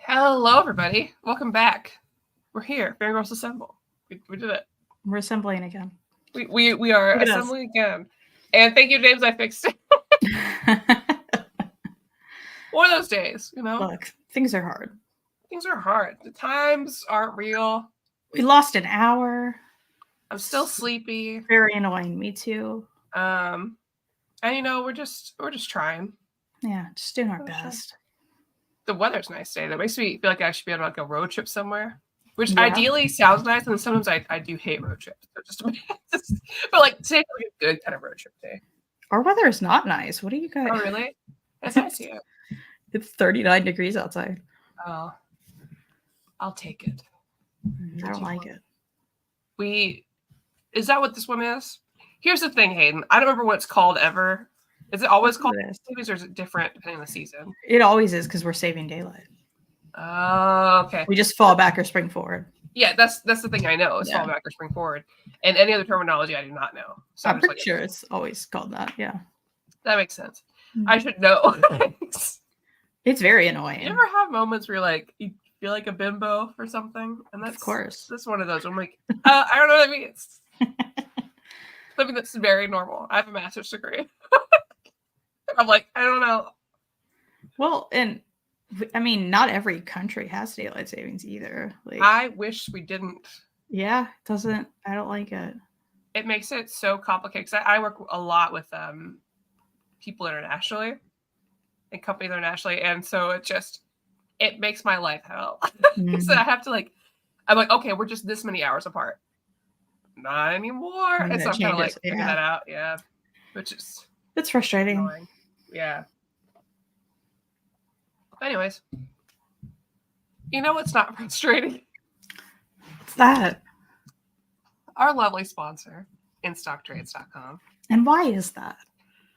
Hello, everybody. Welcome back. We're here. Fangirlz assemble. We did it. We're assembling again. We are assembling again. And thank you, James. I fixed it. One of those days, you know. Look, things are hard. Things are hard. The times aren't real. We lost an hour. I'm still sleepy. Very annoying. Me too. And you know, we're just trying. Yeah, just doing our best. The weather's nice today. That makes me feel like I should be on like a road trip somewhere. Which ideally sounds nice, and then sometimes I do hate road trips. So but like today's like a good kind of road trip day. Our weather is not nice. What do you guys? Oh really? That's nice here. It's 39 degrees outside. Oh, I'll take it. I don't like it. Is that what this one is? Here's the thing, Hayden. I don't remember what it's called ever. Is it always called movies, or is it different depending on the season? It always is because we're saving daylight. Oh, okay. We just fall back or spring forward. Yeah, that's the thing I know is fall back or spring forward. And any other terminology I do not know. So I'm pretty sure it's always called that. Yeah. That makes sense. I should know. It's very annoying. You ever have moments where you're like, you feel like a bimbo for something? And that's, of course. That's one of those. I'm like, I don't know what that means. Something that's very normal. I have a master's degree. I'm like, I don't know. Well, and I mean, not every country has daylight savings either. Like, I wish we didn't. Yeah, it doesn't. I don't like it. It makes it so complicated. Because I work a lot with people internationally and companies internationally, and so it makes my life hell. So I have to I'm like, okay, we're just this many hours apart. Not anymore. And so I'm kind of like figuring that out. Yeah, which is it's frustrating. Annoying. Yeah. Anyways, you know what's not frustrating? What's that? Our lovely sponsor, InStockTrades.com. And why is that?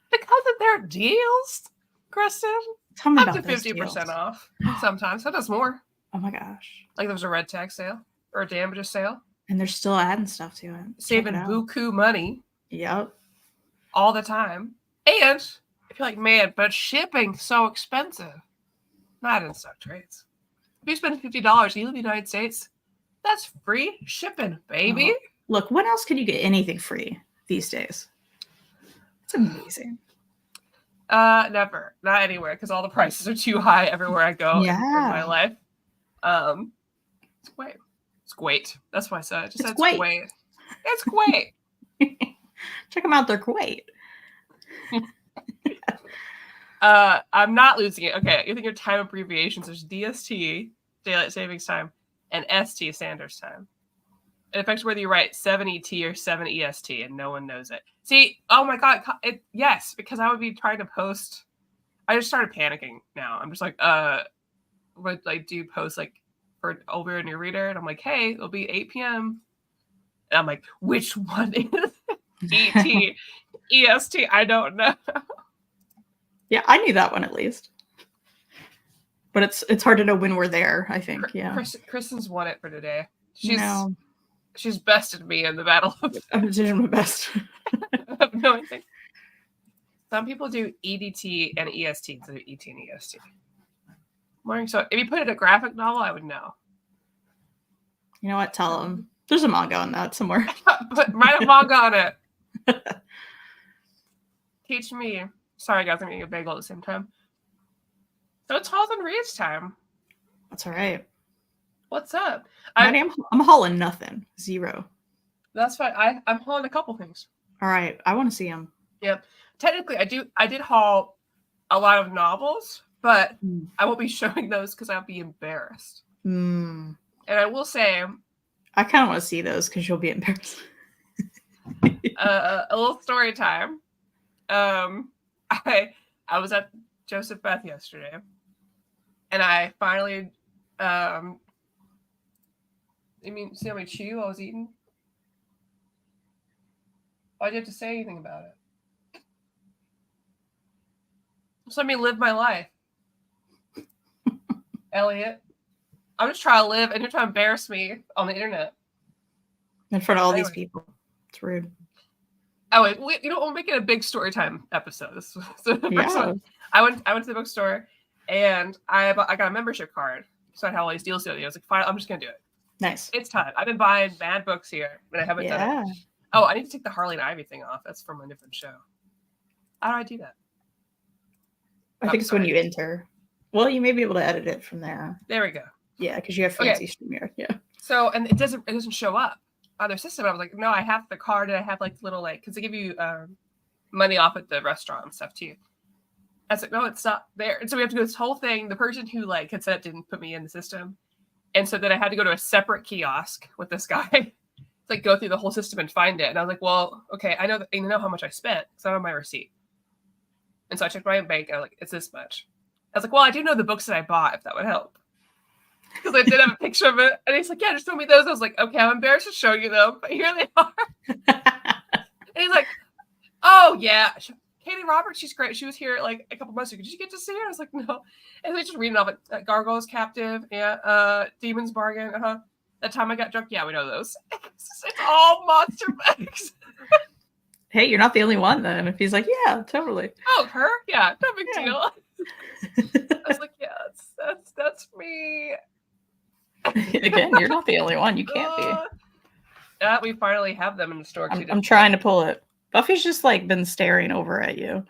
Because of their deals, Kristan. Tell me up to 50% off. Sometimes more. Oh my gosh! Like there was a red tag sale or a damages sale, and they're still adding stuff to it, saving buku money. Yep, all the time. And if you're like, man, but shipping's so expensive. Not in stock trades. If you spend $50 and you live in the United States, that's free shipping, baby. Oh. Look, when else can you get anything free these days? It's amazing. Never. Not anywhere, because all the prices are too high everywhere I go in my life. It's great. It's great. That's why I said it. Just it's great. It's great. Check them out. They're great. I'm not losing it. Okay, you think your time abbreviations? There's DST, daylight savings time, and ST, Sanders time. It affects whether you write 7 ET or 7 EST, and no one knows it. See, oh my God, yes, because I would be trying to post. I just started panicking now. I'm just like, what I do post for over in your reader, and I'm like, hey, it'll be 8 p.m. And I'm like, which one is ET, EST? I don't know. Yeah, I knew that one at least. But it's hard to know when we're there, I think. Yeah. Kristan's won it for today. She's bested me in the battle. I'm doing my best. Of knowing things. Some people do EDT and EST instead of ET and EST. So if you put it in a graphic novel, I would know. You know what? Tell them. There's a manga on that somewhere. Write a manga on it. Teach me. Sorry, guys, I'm eating a bagel at the same time. So it's Halls and Reed's time. That's all right. What's up? I'm hauling nothing. 0. That's fine. I'm hauling a couple things. All right. I want to see them. Yep. Technically, I did haul a lot of novels, but I won't be showing those because I'll be embarrassed. And I will say, I kind of want to see those because you'll be embarrassed. A little story time. I was at Joseph Beth yesterday, and I finally see how much chew I was eating? Why'd you have to say anything about it? Just let me live my life. Elliot. I'm just trying to live, and you're trying to embarrass me on the internet. In front of all these people. It's rude. Oh, wait, we'll make it a big story time episode. So I went to the bookstore, and I got a membership card So I had all these deals the other day. I was like, fine, I'm just gonna do it. Nice. It's time. I've been buying bad books here, but I haven't done it. Oh, I need to take the Harley and Ivy thing off. That's from a different show. How do I do that? I think it's when you enter. Well, you may be able to edit it from there. There we go. Yeah, because you have fancy StreamYard. Yeah. So, and it doesn't show up on their system. I was like, no, I have the card and I have like little because they give you money off at the restaurant and stuff too. I was like, no, it's not there. And so we have to do this whole thing. The person who had set it didn't put me in the system. And so then I had to go to a separate kiosk with this guy to go through the whole system and find it. And I was like, well, okay, I know how much I spent. It's not on my receipt. And so I checked my bank and I was like, it's this much. I was like, well, I do know the books that I bought, if that would help. Because I did have a picture of it. And he's like, yeah, just show me those. I was like, okay, I'm embarrassed to show you them, but here they are. And he's like, oh, yeah. Katie Roberts, she's great. She was here a couple months ago. Did you get to see her? I was like, no. And they just reading off it. Gargoyles Captive, yeah. Demon's Bargain, That Time I Got Drunk, yeah, we know those. It's all monster books. Hey, you're not the only one then. If he's like, yeah, totally. Oh, her? Yeah, no big deal. I was like, yeah, that's me. Again, you're not the only one. You can't be. We finally have them in the store. I'm trying to pull it. Buffy's just been staring over at you.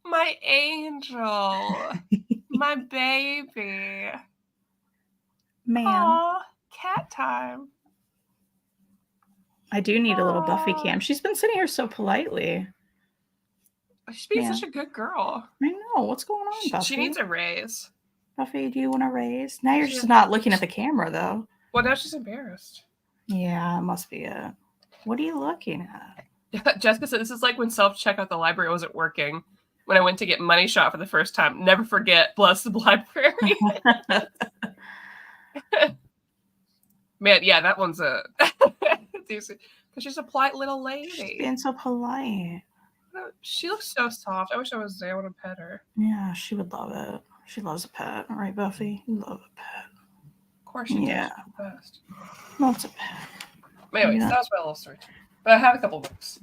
My angel. My baby. Man. Aww, cat time. I do need a little Buffy cam. She's been sitting here so politely. She's being such a good girl. I know. What's going on, Buffy? She needs a raise. Buffy, do you want a raise? Now you're just not looking at the camera, though. Well, now she's embarrassed. Yeah, it must be it. What are you looking at? Jessica said this is like when self-checkout at the library wasn't working. When I went to get money shot for the first time. Never forget, bless the library. Man, yeah, that one's a... Because she's a polite little lady. She's being so polite. She looks so soft. I wish I was there. I would have pet her. Yeah, she would love it. She loves a pet. All right, Buffy? You love a pet. Of course she does. She's the best. Loves a pet. Anyways, that was my little story. But I have a couple books.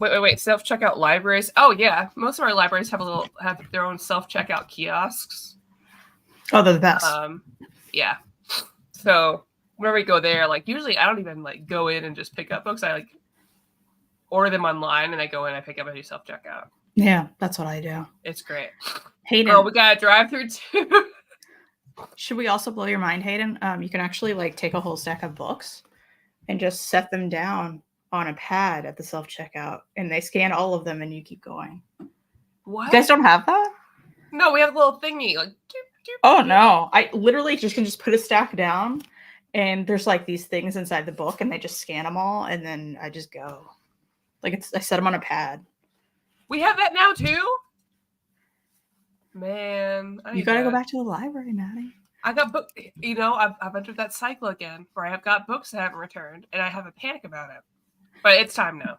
Wait. Self-checkout libraries. Oh, yeah. Most of our libraries have their own self-checkout kiosks. Oh, they're the best. Yeah. So whenever we go there, usually I don't even go in and just pick up books. I order them online and I go in and I pick up and do self-checkout. Yeah, that's what I do. It's great. Hayden. Girl, we got a drive-through too. Should we also blow your mind, Hayden? You can actually take a whole stack of books and just set them down on a pad at the self-checkout and they scan all of them and you keep going. What? You guys don't have that? No, we have a little thingy. Oh no. I literally can just put a stack down and there's these things inside the book and they just scan them all and then I just go. I set them on a pad. We have that now too? Man. You gotta go back to the library, Maddie. I got book. I've entered that cycle again where I have got books that haven't returned and I have a panic about it. But it's time now.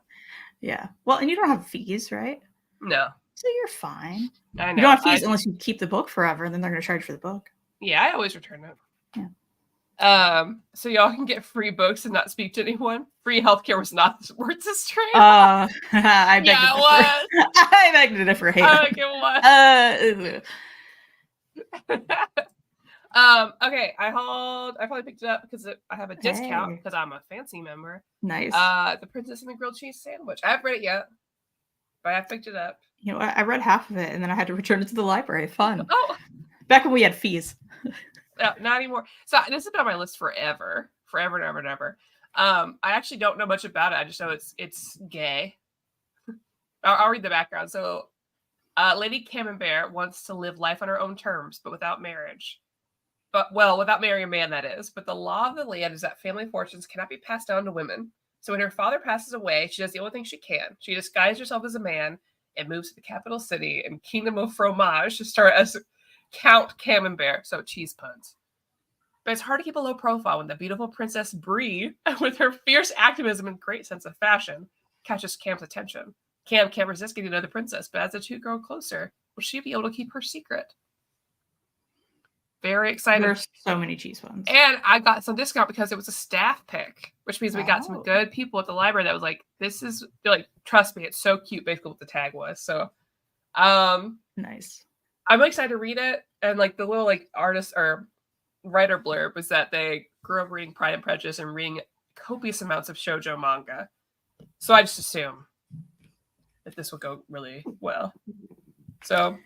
Yeah. Well, and you don't have fees, right? No. So you're fine. I know. You don't have fees unless you keep the book forever, and then they're going to charge for the book. Yeah, I always return it. Yeah. So y'all can get free books and not speak to anyone. Free healthcare was not worth this trade. I beg yeah, to differ. I beg to differ. It was. Okay, I finally picked it up because I have a discount because I'm a fancy member. Nice. The Princess and the Grilled Cheese Sandwich. I haven't read it yet, but I picked it up. You know, I read half of it and then I had to return it to the library. Fun. Oh, back when we had fees. Not anymore. So this has been on my list forever and ever and ever. I actually don't know much about it. I just know it's gay. I'll read the background. So, Lady Camembert wants to live life on her own terms, but without marriage. Without marrying a man, that is. But the law of the land is that family fortunes cannot be passed down to women. So when her father passes away, she does the only thing she can. She disguises herself as a man and moves to the capital city and Kingdom of Fromage to start as Count Camembert. So cheese puns. But it's hard to keep a low profile when the beautiful Princess Brie, with her fierce activism and great sense of fashion, catches Cam's attention. Cam can't resist getting to know the princess, but as the two grow closer, will she be able to keep her secret? Very excited. There's so many cheese puns. And I got some discount because it was a staff pick, which means we got some good people at the library that was like, this is, trust me, it's so cute, basically what the tag was. So, Nice. I'm really excited to read it. And like the little like artist or writer blurb was that they grew up reading Pride and Prejudice and reading copious amounts of shoujo manga. So I just assume that this will go really well. So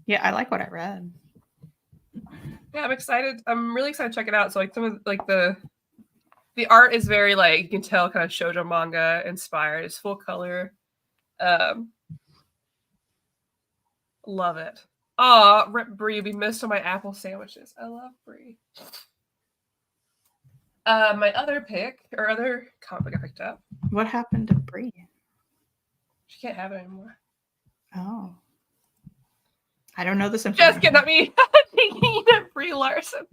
yeah, I like what I read. Yeah, I'm excited. I'm really excited to check it out. So like some of like the art is very like you can tell kind of shoujo manga inspired. It's full color. Love it. Oh, Rip Brie, we missed on my apple sandwiches. I love Brie. My other pick or other comic book I picked up. What happened to Brie? She can't have it anymore. Oh. I don't know this information. Just kidding, not me thinking of Brie Larson.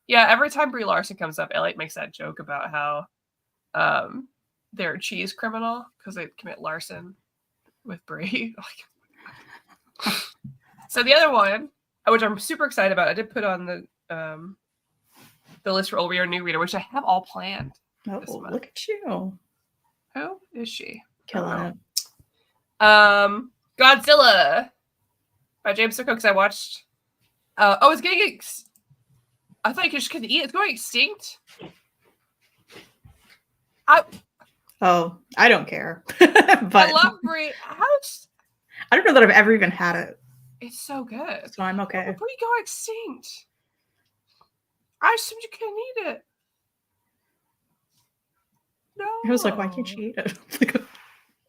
Yeah, every time Brie Larson comes up, Elliot makes that joke about how they're a cheese criminal because they commit larceny with Brie. So the other one, which I'm super excited about, I did put on the list for old reader, new reader, which I have all planned. Oh, look at you! Who is she? Killing it. Godzilla by James Sicko, because I watched. It's getting. I thought you just couldn't eat it. It's going extinct. I don't care. But I love Brie. I don't know that I've ever even had it. It's so good. So I'm okay. Brie go extinct. I assumed you couldn't eat it. No. I was like, why can't she eat it?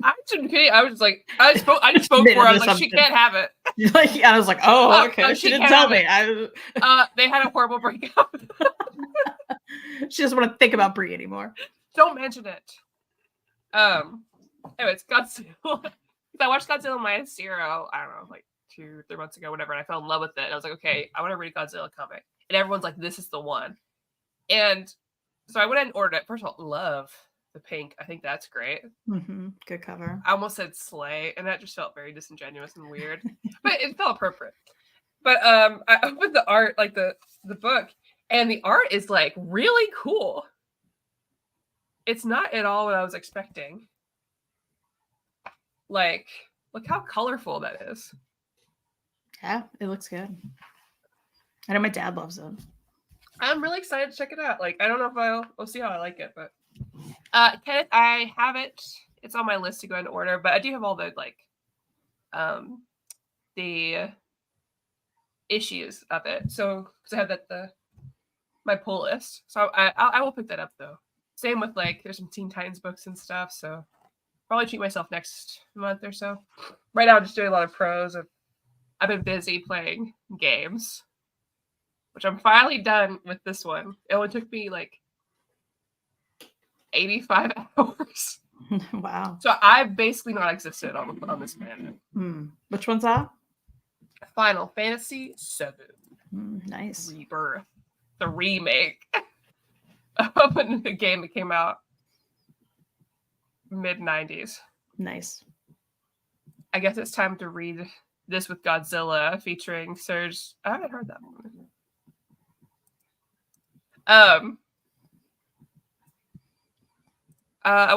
I didn't kidding. I was like, I just spoke for her. I was like, she can't have it. I was like, oh, okay. No, she didn't tell me. They had a horrible breakup. She doesn't want to think about Brie anymore. Don't mention it. Anyways, Godzilla. I watched Godzilla minus zero. I don't know, like 2-3 months ago, whatever. And I fell in love with it. And I was like, okay, I want to read a Godzilla comic. And everyone's like, this is the one. And so I went ahead and ordered it. First of all, love the pink. I think that's great. Mm-hmm. Good cover. I almost said slay, and that just felt very disingenuous and weird. But it felt appropriate. But I opened the art, like the book, and the art is like really cool. It's not at all what I was expecting. Like, look how colorful that is. Yeah, it looks good. I know my dad loves it. I'm really excited to check it out. Like, I don't know if we'll see how I like it, but Kenneth, I have it. It's on my list to go ahead and order, but I do have all the like the issues of it. So because I have that my pull list. So I will pick that up though. Same with like there's some Teen Titans books and stuff, so probably treat myself next month or so. Right now I'm just doing a lot of prose. I've been busy playing games, which I'm finally done with this one. It only took me like 85 hours. Wow. So I've basically not existed on this planet. Which one's that? Final Fantasy VII. Nice. Rebirth. The remake of a game that came out mid-90s. Nice. I guess it's time to read this with Godzilla featuring Serge. I haven't heard that one. I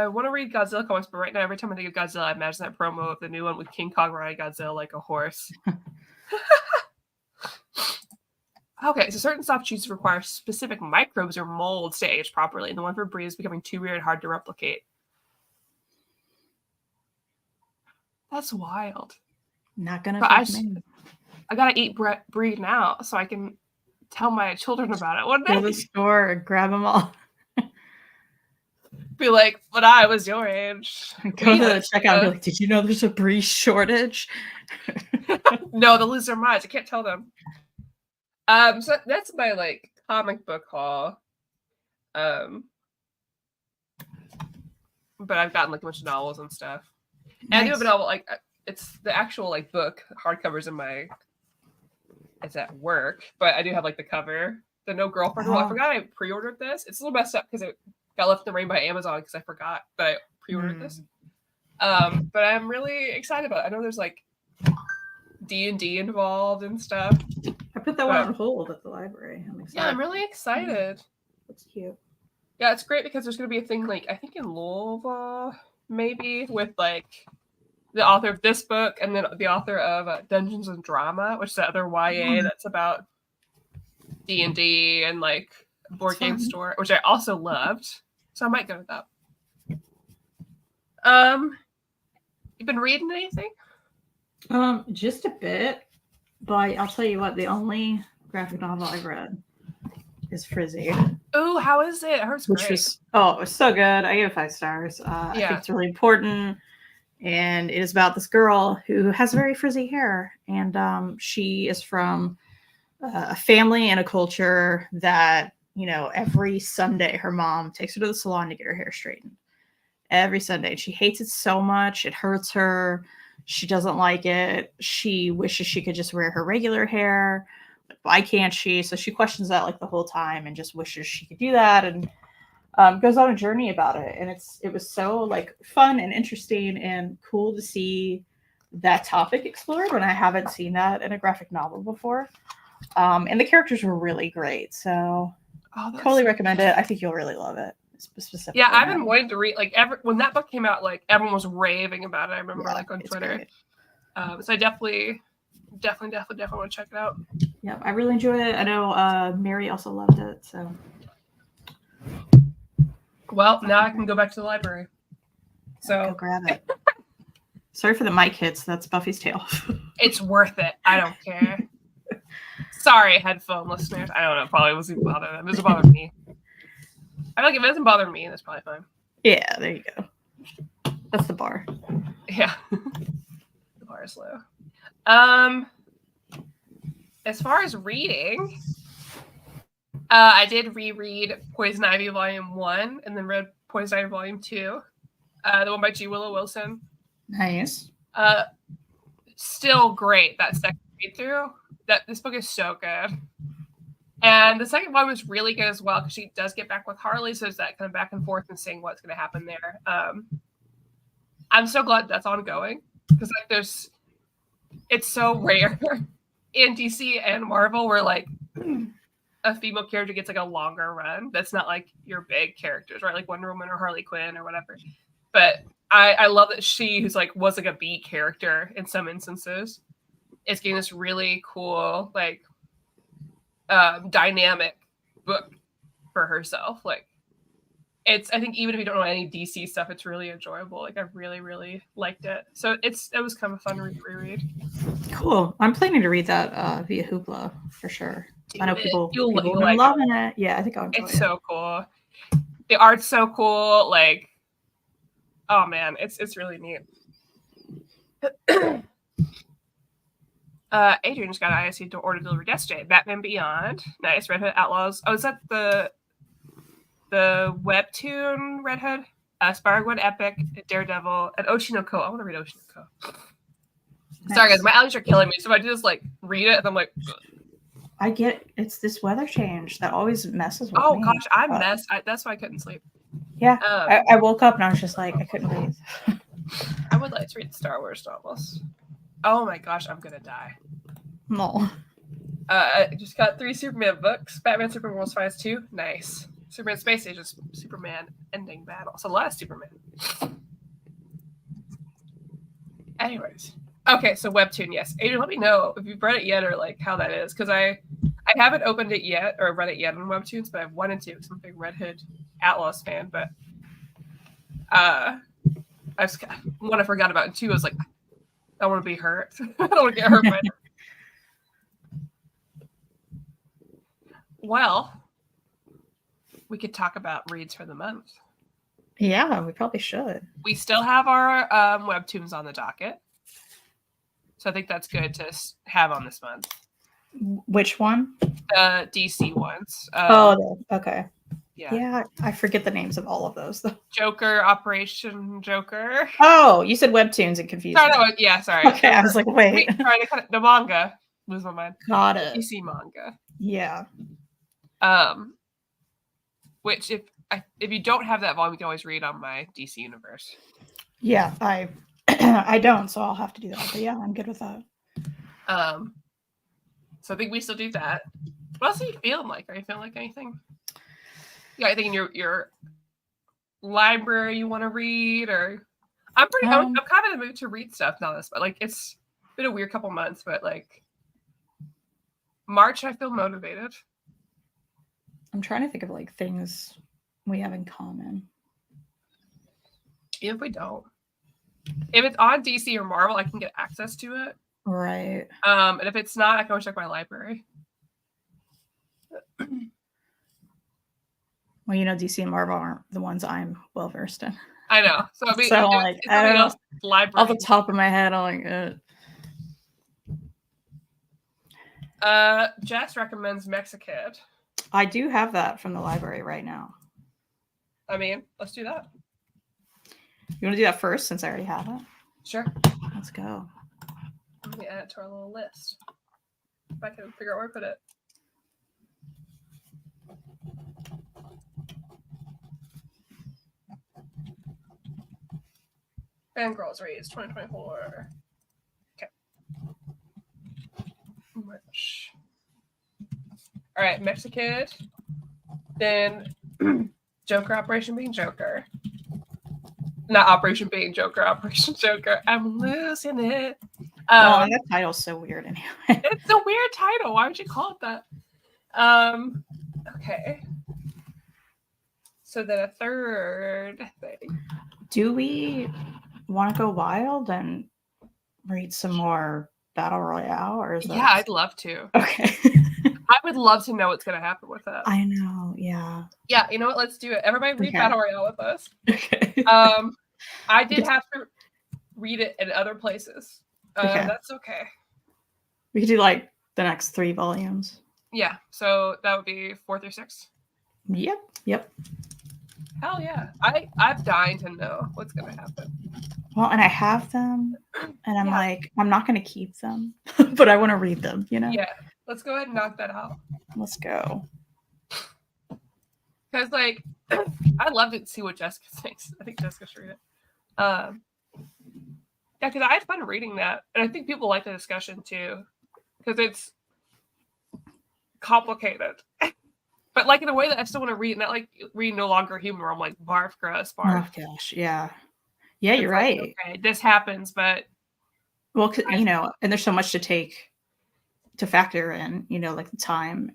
want to read Godzilla comics, but right now, every time I think of Godzilla, I imagine that promo of the new one with King Kong riding Godzilla like a horse. Okay, so certain soft cheeses require specific microbes or molds to age properly, and the one for Brie is becoming too weird and hard to replicate. That's wild. Not gonna. I gotta eat Brie now so I can tell my children about it one day. Go to the store and grab them all. Be like, when I was your age. Go to the checkout and be like, did you know there's a Brie shortage? No, they'll lose their minds. I can't tell them. So that's my like comic book haul. But I've gotten like a bunch of novels and stuff. And I do have a novel, like it's the actual like book hardcovers it's at work, but I do have like the cover, the No Girlfriend Rule. I forgot I pre-ordered this. It's a little messed up because it got left in the rain by Amazon because I forgot that I pre-ordered this. But I'm really excited about it. I know there's like D&D involved and stuff. I put that one on hold at the library. I'm excited. Yeah, I'm really excited. That's cute. Yeah, it's great because there's going to be a thing like I think in Louisville maybe with like the author of this book, and then the author of Dungeons and Drama, which is the other YA that's about D&D and like board game store, which I also loved. So I might go with that. You've been reading anything? Just a bit, but I'll tell you what, the only graphic novel I've read is Frizzy. Oh, how is it? I heard it's great. It was so good. I gave it 5 stars. I think it's really important. And it is about this girl who has very frizzy hair. And she is from a family and a culture that, you know, every Sunday her mom takes her to the salon to get her hair straightened. Every Sunday. She hates it so much. It hurts her. She doesn't like it. She wishes she could just wear her regular hair. Like, why can't she? So she questions that like the whole time and just wishes she could do that, and goes on a journey about it. And it was so like fun and interesting and cool to see that topic explored when I haven't seen that in a graphic novel before. And the characters were really great. So totally recommend it. I think you'll really love it. Specifically. Yeah, I've been wanting to read like when that book came out, like everyone was raving about it. I remember like on Twitter. So I definitely want to check it out. Yeah, I really enjoyed it. I know Mary also loved it. So well, now I can go back to the library. So go grab it. Sorry for the mic hits. That's Buffy's tail. It's worth it. I don't care. Sorry, headphone listeners. I don't know. Probably wasn't bother them. It doesn't bother me. I feel like if it doesn't bother me, that's probably fine. Yeah, there you go. That's the bar. Yeah. The bar is low. As far as reading, I did reread Poison Ivy Volume 1 and then read Poison Ivy Volume 2. The one by G. Willow Wilson. Nice. Still great, that second read through. This book is so good. And the second one was really good as well because she does get back with Harley, so there's that kind of back and forth and seeing what's going to happen there. I'm so glad that's ongoing because like it's so rare in DC and Marvel where like a female character gets like a longer run. That's not like your big characters, right? Like Wonder Woman or Harley Quinn or whatever. But I love that she, who's like was like a B character in some instances, is getting this really cool like dynamic book for herself. Like I think even if you don't know any DC stuff, it's really enjoyable. Like I really, really liked it. So it was kind of a fun reread. Cool. I'm planning to read that via Hoopla for sure. I know people are like loving it. Yeah, I think I'll enjoy it. It's so cool. The art's so cool. Like, oh man, it's really neat. Adrian just got an ISC to order delivered yesterday. Batman Beyond. Nice. Red Hood Outlaws. Oh, is that the webtoon Red Hood? Spider-Gwen Epic, Daredevil, and Oshinoko. I want to read Oshinoko. Nice. Sorry guys, my allergies are killing me. So if I just like read it and I'm like ugh. I get it's this weather change that always messes with me. Oh gosh, I'm messed. That's why I couldn't sleep. Yeah. I woke up and I was just like, I couldn't breathe. I would like to read Star Wars novels. Oh my gosh, I'm gonna die. No. I just got 3 Superman books. Batman Superman World's Finest 2. Nice. Superman Space Agents, Superman Ending Battle. So a lot of Superman. Anyways. Okay, so webtoon, yes. Adrian, let me know if you've read it yet or like how that is. Because I haven't opened it yet or read it yet on webtoons, but I've wanted to because I'm a big Red Hood Outlaws fan. But one I forgot about, and 2 I was like, I want to be hurt. I don't want to get hurt by it. Well, we could talk about reads for the month. Yeah, we probably should. We still have our webtoons on the docket. So I think that's good to have on this month. Which one? The DC ones. Okay. Yeah, I forget the names of all of those though. Joker, Operation Joker. Oh, you said webtoons and confused. Sorry. Okay, I was like, wait. The manga. Lose my mind. Got it. DC manga. Yeah. Which if you don't have that volume, you can always read on my DC universe. Yeah, I don't, so I'll have to do that. But yeah, I'm good with that. So I think we still do that. What else are you feeling like? Are you feeling like anything? You got anything in your library you want to read? Or I'm kind of in the mood to read stuff now. But like, it's been a weird couple months, but like March, I feel motivated. I'm trying to think of like things we have in common. If we don't, if it's on DC or Marvel, I can get access to it. Right. And if it's not, I can go check my library. Well, DC and Marvel aren't the ones I'm well versed in. I know. So I mean, so like, I don't know. Library. Off the top of my head, I'm like, Jess recommends Mexikid. I do have that from the library right now. I mean, let's do that. You want to do that first since I already have it? Sure. Let's go. Let me add it to our little list. If I can figure out where to put it. Fangirlz Reads 2024. Okay. March. All right, Mexikid. Then Joker, Operation Being Joker. Not Operation Being Joker, Operation Joker. I'm losing it. That title's so weird anyway. It's a weird title. Why would you call it that? Okay. So then a third thing. Do we want to go wild and read some more Battle Royale? Or is that... Yeah, I'd love to. Okay. I would love to know what's going to happen with that. I know, yeah. Yeah, you know what? Let's do it. Everybody read Battle Royale with us. Okay. I did have to read it in other places. That's okay. We could do like the next 3 volumes. Yeah, so that would be 4 through 6. Yep. Hell yeah. I'm dying to know what's going to happen. Well, and I have them, and I'm like, I'm not going to keep them, but I want to read them, Yeah, let's go ahead and knock that out. Let's go. Because, like, I'd love to see what Jessica thinks. I think Jessica should read it. Yeah, because I had fun reading that. And I think people like the discussion, too. Because it's complicated. But, like, in a way that I still want to read. Not, like, read No Longer Human, where I'm like, barf, gross, barf. Oh, gosh, yeah. Yeah, you're right. Okay, this happens, but... Well, and there's so much to factor in, like the time.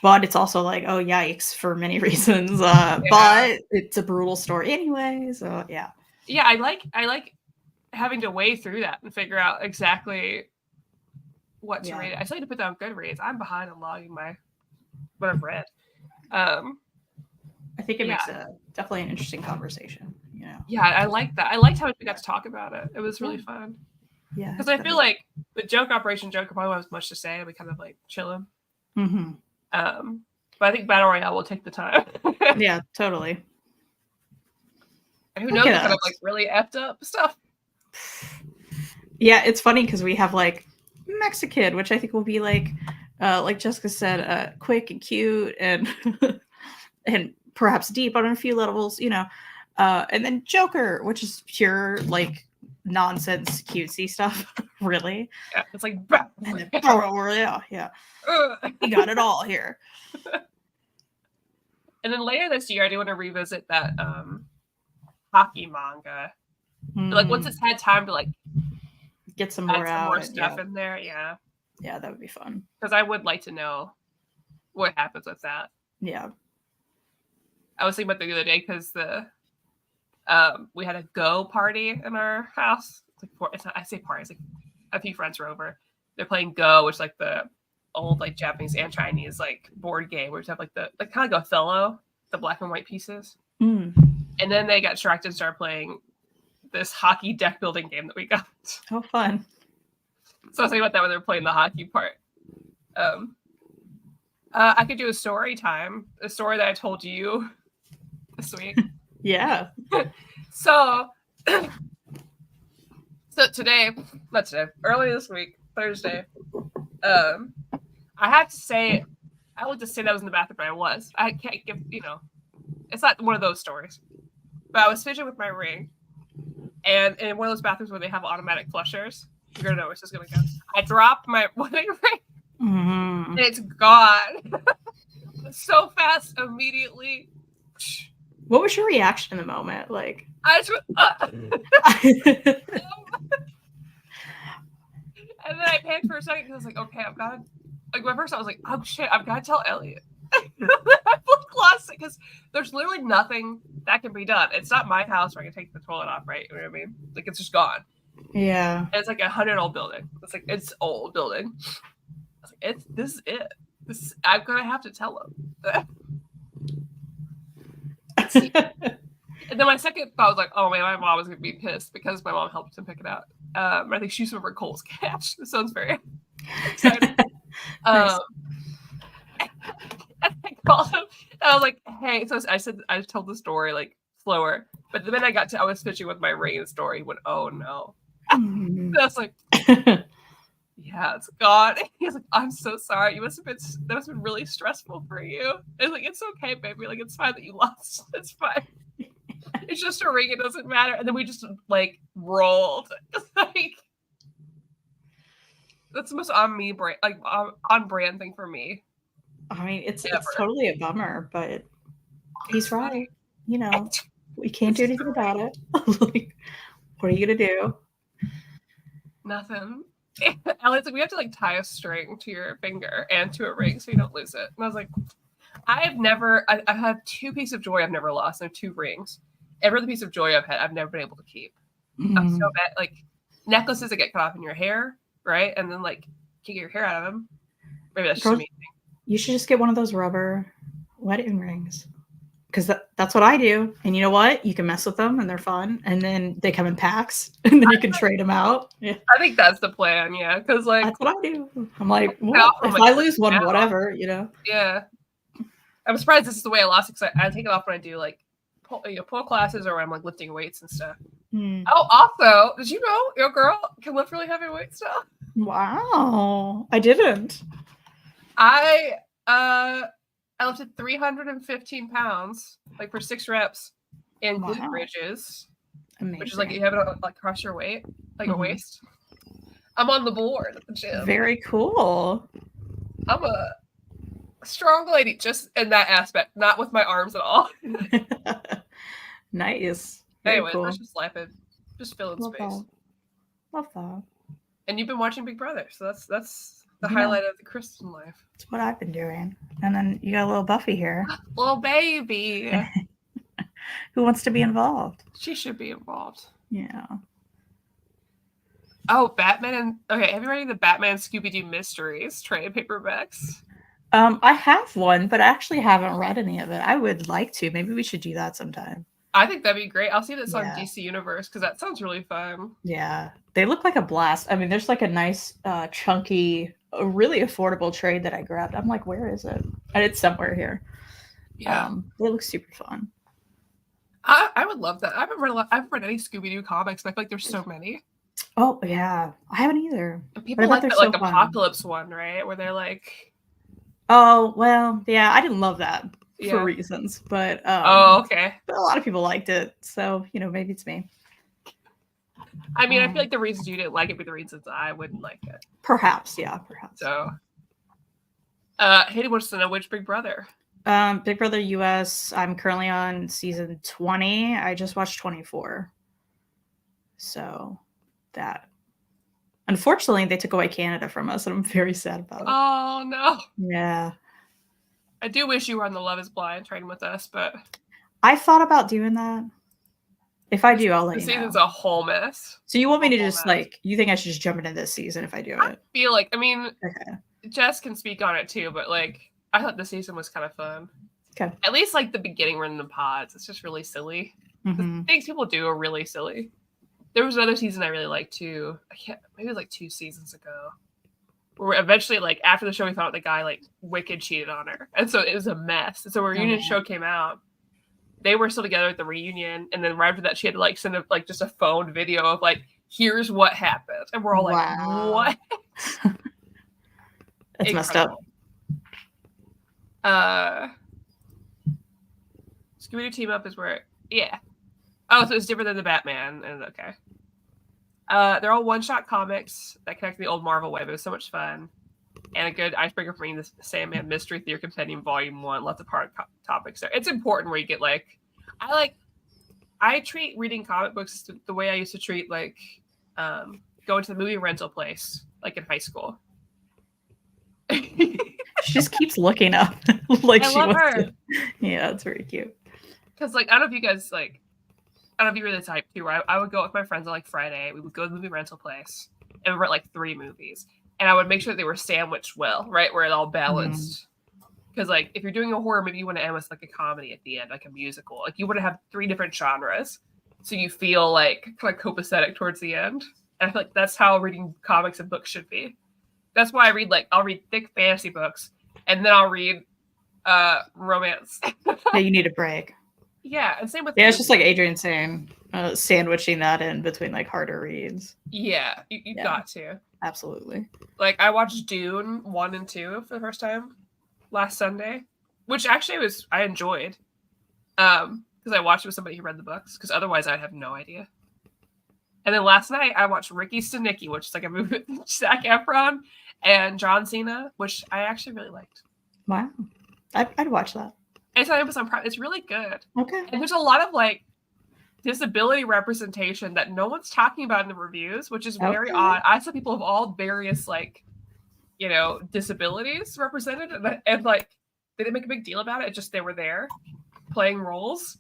But it's also like, oh, yikes, for many reasons. But it's a brutal story anyway, so yeah. Yeah, I like having to weigh through that and figure out exactly what to read. I still need to put down Goodreads. I'm behind on logging what I've read. I think it makes definitely an interesting conversation. Yeah, I like that. I liked how we got to talk about it. It was really fun. Yeah, because I feel like with Operation Joker probably won't have much to say. And we kind of like chilling. Mm-hmm. But I think Battle Royale will take the time. Yeah, totally. And who knows? Kind of like really effed up stuff. Yeah, it's funny because we have like Mexikid, which I think will be like Jessica said, quick and cute and and perhaps deep on a few levels, and then Joker, which is pure like nonsense cutesy stuff. Really. Yeah, it's like and then yeah. We got it all here. And then later this year, I do want to revisit that hockey manga. Like once it's had time to like get some more stuff in there, yeah, that would be fun. Because I would like to know what happens with that. Yeah, I was thinking about the other day because we had a Go party in our house. I say party. It's like a few friends were over. They're playing Go, which is like the old like Japanese and Chinese like board game where you have like kind of like Othello, the black and white pieces. And then they got distracted and started playing this hockey deck building game that we got. Oh, fun. So I was thinking about that when they were playing the hockey part. I could do a story time, a story that I told you this week. Yeah. So earlier this week, Thursday, I have to say, I would just say that I was in the bathroom, but I was. I can't give, it's not one of those stories. But I was fidgeting with my ring, and in one of those bathrooms where they have automatic flushers, you're going to know where this is going to go. I dropped my wedding ring, and it's gone. So fast, immediately. What was your reaction in the moment? Like, I just and then I panicked for a second because I was like, okay, I've got to. Like, my first, I was like, oh shit, I've got to tell Elliot. I lost it because there's literally nothing that can be done. It's not my house where I can take the toilet off, right? You know what I mean? Like, it's just gone. Yeah. And it's like a 100-year-old building. It's like, it's old building. I was like, this is it. I'm going to have to tell him. And then my second thought was like, oh man, my mom was going to be pissed because my mom helped him pick it out. I think she's over Cole's cash. This sounds very exciting. Nice. I called him and I was like, hey, so I told the story like slower, but then I was pitching with my rain story. He went, oh no. And I was like, yeah, it's gone. He's like, I'm so sorry. That must have been really stressful for you. I was like, it's okay, baby. Like, it's fine that you lost. It's fine. It's just a ring. It doesn't matter. And then we just like rolled. Like, that's the most on brand thing for me. I mean, it's totally a bummer, but he's right. You know, we can't do anything about it. Like, what are you gonna do? Nothing. Elliott's like, we have to like tie a string to your finger and to a ring so you don't lose it. And I was like, I have 2 pieces of joy I've never lost. There are 2 rings. Every other piece of joy I've had, I've never been able to keep. I'm so bad. Like necklaces that get cut off in your hair, right? And then like you get your hair out of them. Maybe that's just me. You should just get one of those rubber wedding rings. Because that's what I do. And you know what? You can mess with them and they're fun. And then they come in packs and then you can trade them out. Yeah. I think that's the plan. Yeah. Because like, that's what I do. I'm like, well, if I lose one, whatever, you know? Yeah. I'm surprised this is the way I lost it because I take it off when I do like pull classes or when I'm like lifting weights and stuff. Oh, also, did you know your girl can lift really heavy weights now? Wow. I didn't. I lifted 315 pounds, like for 6 reps in glute bridges, which is like you have it like across your weight, like a waist. I'm on the board at the gym. Very cool. I'm a strong lady, just in that aspect, not with my arms at all. Nice. Anyway, let's just laugh it, just fill in space. Love that. And you've been watching Big Brother, so that's the highlight of the Kristan life. That's what I've been doing. And then you got a little Buffy here. Little baby. Who wants to be involved? She should be involved. Yeah. Oh, Batman and have you read the Batman Scooby-Doo Mysteries trade paperbacks? I have one, but I actually haven't read any of it. I would like to. Maybe we should do that sometime. I think that'd be great. I'll see if it's on DC Universe because that sounds really fun. Yeah. They look like a blast. I mean, there's like a nice, chunky, really affordable trade that I grabbed. I'm like, where is it? And it's somewhere here. Yeah. It looks super fun. I would love that. I haven't read any Scooby-Doo comics, but I feel like there's so many. Oh, yeah. I haven't either. And people like that, like Apocalypse one, right? Where they're like... Oh, well, yeah. I didn't love that for reasons, but... okay. But a lot of people liked it, so, you know, maybe it's me. I mean, I feel like the reasons you didn't like it were the reasons I wouldn't like it. Perhaps, yeah, perhaps. So... Hayden wants to know which Big Brother. Big Brother US. I'm currently on season 20. I just watched 24. So that, unfortunately, they took away Canada from us, and I'm very sad about it. Oh no. Yeah. I do wish you were on the Love Is Blind train with us, but I thought about doing that. If I do, I'll let you know. The season's a whole mess. So you want me to just you think I should just jump into this season if I do it? I feel like, I mean, okay. Jess can speak on it too, but like, I thought the season was kind of fun. Okay. At least like the beginning when the pods, it's just really silly. The things people do are really silly. There was another season I really liked too. Maybe it was like 2 seasons ago. Where eventually, like after the show, we found out the guy like wicked cheated on her, and so it was a mess. And so a reunion show came out. They were still together at the reunion, and then right after that, she had to like send just a phoned video of like, "Here's what happened," and we're all like, "What?" That's messed up. Scooby-Doo Team Up is where, Oh, so it's different than the Batman, and okay. They're all one-shot comics that connect the old Marvel web. It was so much fun, and a good icebreaker for me. The Sandman Mystery Theater Compendium Volume 1. Lots of hard topics there. It's important where you get like, I I treat reading comic books the way I used to treat like going to the movie rental place, like in high school. She just keeps looking up like I she love wants her. to. Yeah, that's very cute. Because like I don't know if you guys like, I don't know if you were the type too. Where I would go with my friends on like Friday. We would go to the movie rental place and rent like 3 movies, and I would make sure that they were sandwiched well, right, where it all balanced. Because like if you're doing a horror movie, you want to end with like a comedy at the end, like a musical. Like you want to have 3 different genres, so you feel like kind of copacetic towards the end. And I feel like that's how reading comics and books should be. That's why I read I'll read thick fantasy books, and then I'll read romance. Yeah, you need a break. Yeah, and same with it's just like Adrian saying, sandwiching that in between like harder reads. Yeah, you got to. Absolutely. Like I watched Dune 1 and 2 for the first time last Sunday, which actually I enjoyed. Because I watched it with somebody who read the books, because otherwise I'd have no idea. And then last night I watched Ricky Stenicki, which is like a movie with Zac Efron and John Cena, which I actually really liked. Wow. I'd watch that. It's on Amazon Prime. It's really good. Okay. And there's a lot of like disability representation that no one's talking about in the reviews, which is very odd. I saw people of all various like, disabilities represented, and like they didn't make a big deal about it. It just they were there playing roles,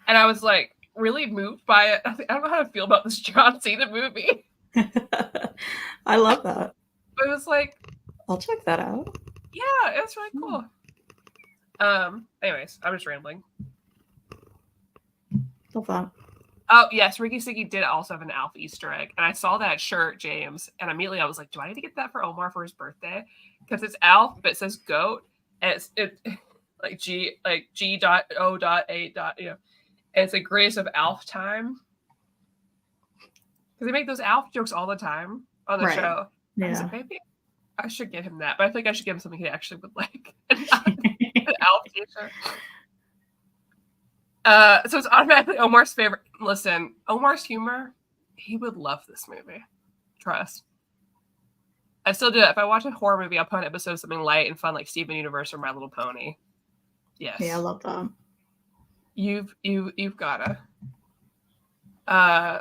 and I was like really moved by it. I don't know how to feel about this John Cena movie. I love that. But it was like, I'll check that out. Yeah, it's really cool. Anyways, I'm just rambling. Love that. Oh yes, Ricky Sticky did also have an Alf Easter egg, and I saw that shirt, James, and immediately I was like, "Do I need to get that for Omar for his birthday?" Because it's Alf, but it says goat, and it's like G.O.A. and it's a Grace of Alf time, because they make those Alf jokes all the time on the show. Yeah, I was like, maybe I should get him that, but I think I should give him something he actually would like. An Alf t-shirt. So it's automatically Omar's favorite. Listen, Omar's humor, he would love this movie. Trust. I still do it. If I watch a horror movie, I'll put an episode of something light and fun like Steven Universe or My Little Pony. Yes. Yeah, I love that. You've gotta.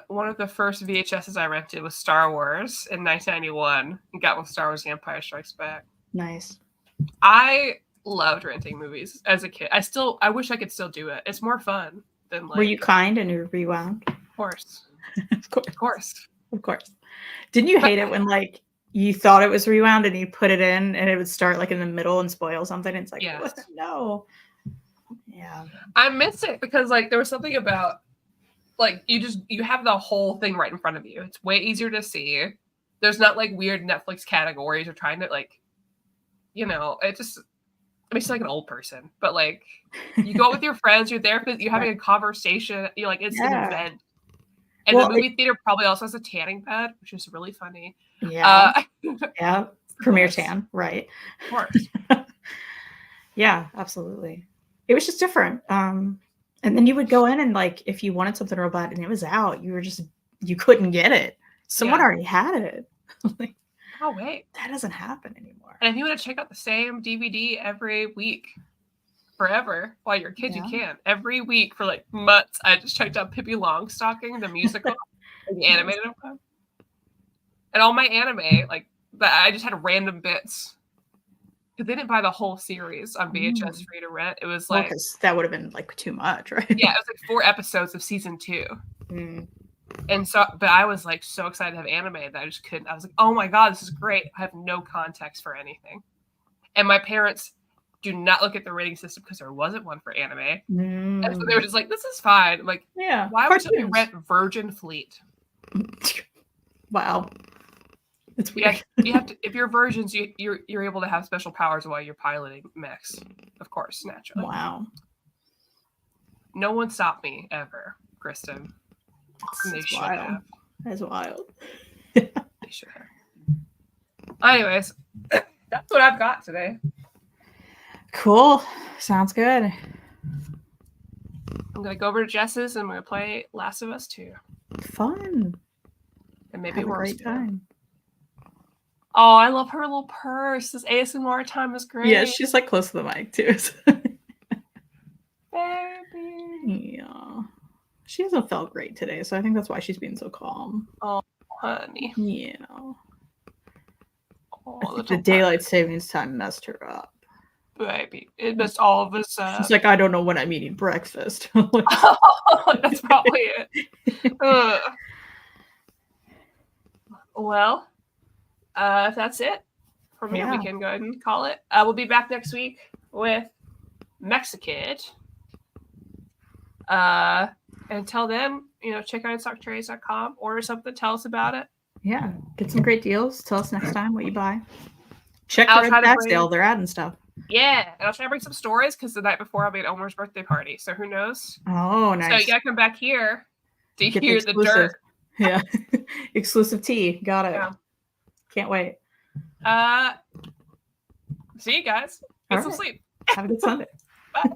One of the first VHSs I rented was Star Wars in 1991 and got with Star Wars The Empire Strikes Back. Nice. I loved renting movies as a kid. I wish I could still do it. It's more fun than like. Were you kind and you rewound? Of course. Of course. Didn't you hate it when like you thought it was rewound and you put it in and it would start like in the middle and spoil something? It's like, what? No. Yeah. I miss it because like there was something about like you have the whole thing right in front of you. It's way easier to see. There's not like weird Netflix categories or trying to like, it just. I mean, like an old person, but like you go with your friends, you're there, you're having a conversation, you're like, it's an event. And the movie theater probably also has a tanning bed, which is really funny. Yeah. Yeah. Premier tan, right. Of course. Yeah, absolutely. It was just different. And then you would go in and like, if you wanted something real bad and it was out, you couldn't get it. Someone already had it. Like, oh, wait. That doesn't happen anymore. And if you want to check out the same DVD every week forever while you're a kid, you can. Every week for like months, I just checked out Pippi Longstocking, the musical, the animated one. And all my anime, like, I just had random bits. Because they didn't buy the whole series on VHS free to rent. It was like. Because that would have been like too much, right? Yeah, it was like 4 episodes of season 2. And so, but I was like so excited to have anime that I just couldn't. I was like, oh my God, this is great. I have no context for anything. And my parents do not look at the rating system because there wasn't one for anime. And so they were just like, this is fine. I'm like, yeah, why would you rent Virgin Fleet? Wow. It's weird. You have to, if you're virgins, you're able to have special powers while you're piloting mechs. Of course, naturally. Wow. No one stopped me ever, Kristan. They should have. That's wild. They should have. Anyways, that's what I've got today. Cool. Sounds good. I'm going to go over to Jess's and I'm going to play Last of Us 2. Fun. And maybe have a great time. Oh, I love her little purse. This ASMR time is great. Yeah, she's like close to the mic too. Baby. Yeah. She hasn't felt great today, so I think that's why she's being so calm. Oh, honey. Yeah. Oh, I think the daylight savings time messed her up. Baby, it messed all of us up. She's like, I don't know when I'm eating breakfast. That's probably it. Well, if that's it for me, we can go ahead and call it. We'll be back next week with Mexican. Until then, check out InStockTrades.com, order something, tell us about it. Yeah, get some great deals. Tell us next time what you buy. Check the Red Back sale. They're adding stuff. Yeah, and I'll try to bring some stories because the night before I'll be at Omar's birthday party. So who knows? Oh, nice. So you gotta come back here to hear the dirt. Yeah, exclusive tea. Got it. Yeah. Can't wait. See you guys. Get some sleep. Have a good Sunday. Bye.